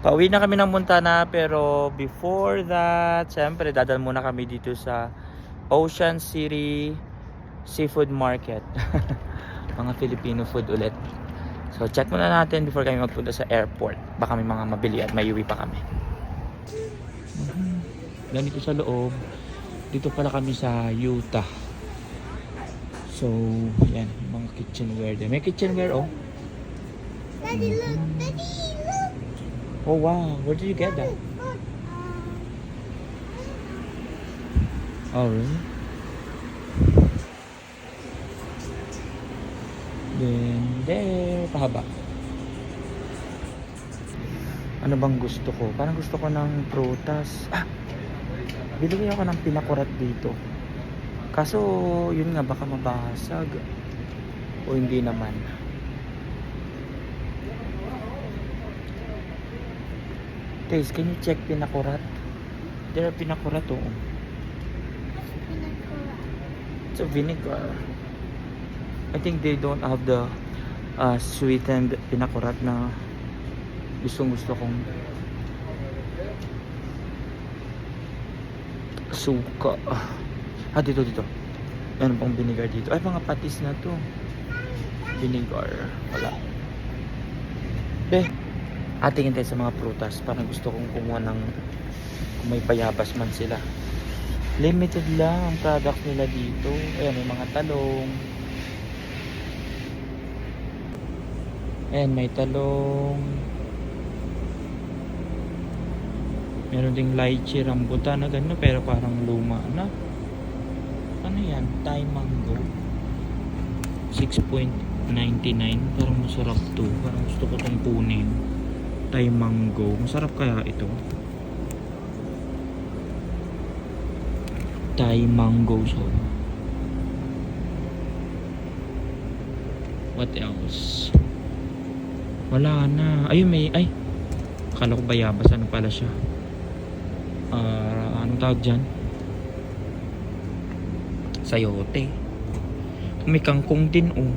Pauwi na kami ng Montana, pero before that, syempre dadal muna kami dito sa Ocean City Seafood Market. Mga Filipino food ulit. So check muna natin before kami magpunta sa airport. Baka may mga mabili at may uwi pa kami. Ganito sa loob. Dito pala kami sa Utah. So, yan, mga kitchenware din. May kitchenware, oh. Daddy, look. Daddy, look. Oh, wow. Where did you get that? Oh, really? Then, there. Pahaba. Ano bang gusto ko? Parang gusto ko ng prutas. Bili ako ng pinakurat dito. Kaso, yun nga, baka mabasag. O hindi naman. Guys, can you check pinakurat? There are pinakurat, oh. It's a vinegar. I think they don't have the sweetened pinakurat na gusto kong suka. Dito. Meron pang vinegar dito. Ay, mga patis na to. Vinegar. Wala. Tingin tayo sa mga prutas. Parang gusto kong kumuha ng kung may bayabas man sila. Limited lang ang product nila dito. Ayan, may mga talong. Ayan, may talong. Meron ding lychee rambutan na gano'n, pero parang luma na. Ano yan? Thai mango. 6.99. Parang masarap to. Parang gusto ko itong kunin. Thai mango. Masarap kaya ito? Thai mango. So, what else? Wala na. Ayun, may... Ay! Akala ko bayabas. Ano pala siya? Anong tawag dyan? Sayote. May kangkong din, oh.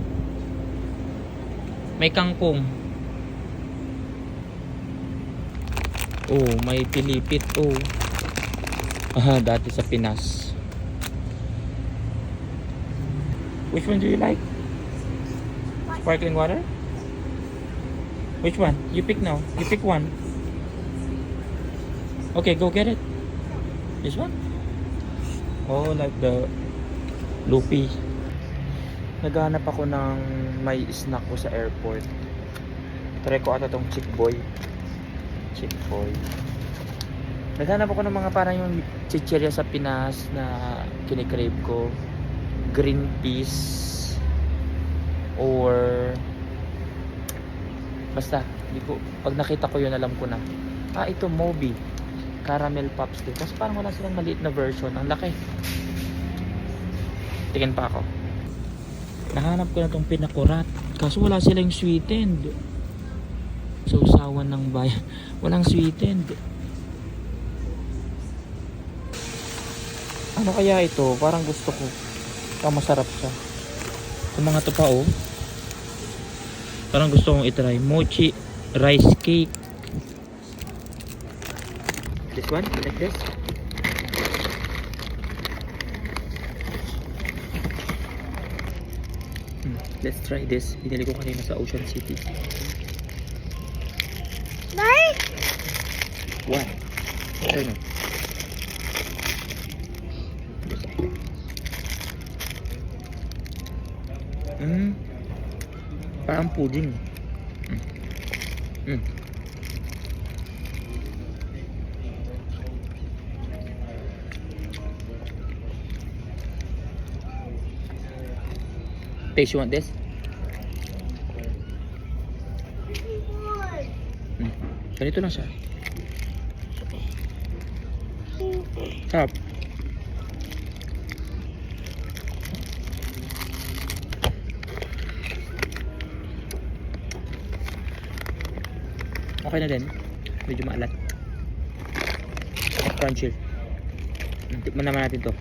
May kangkong. Oh, may pilipit, oh. Dati sa Pinas. Which one do you like? Sparkling water? Which one? You pick now. You pick one. Okay, go get it. This one? Oh, like the Lupi. Naghanap ako ng may snack ko sa airport. Try ko ata tong Chick Boy. Naghanap ako ng mga parang yung chichirya sa Pinas na kinikrave ko. Green peas. Or basta, hindi ko, pag nakita ko yun, alam ko na. Ito, Moby. Caramel Pops din. Kasi parang wala silang maliit na version. Ang laki. Tingin pa ako. Nahanap ko na tong pinakurat. Kaso wala silang sweetened. So, usawan ng bayan. Walang sweetened. Ano kaya ito? Parang gusto ko. Masarap siya. Yung mga to pa, oh. Parang gusto kong itry. Mochi rice cake. This one? Like this? Let's try this. Binili ko kanina sa Ocean City. Bye. What? Ano? Parang pudding. Taste, you want this? Ganito lang siya. Sarap. Okay na din. Medyo maalat. Crunchy. Tikman naman natin to.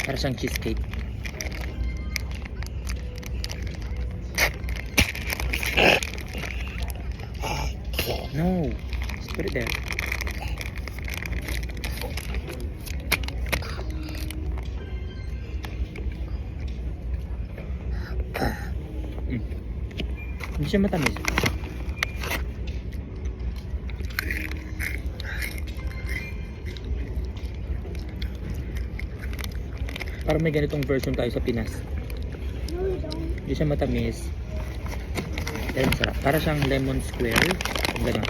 Para siyang cheesecake. No. Just put it there. Mm. Hindi siya matamis. Parang may ganitong version tayo sa Pinas. No, we don't. Hindi siya matamis. Pero masarap. Para siyang lemon square. Ganun.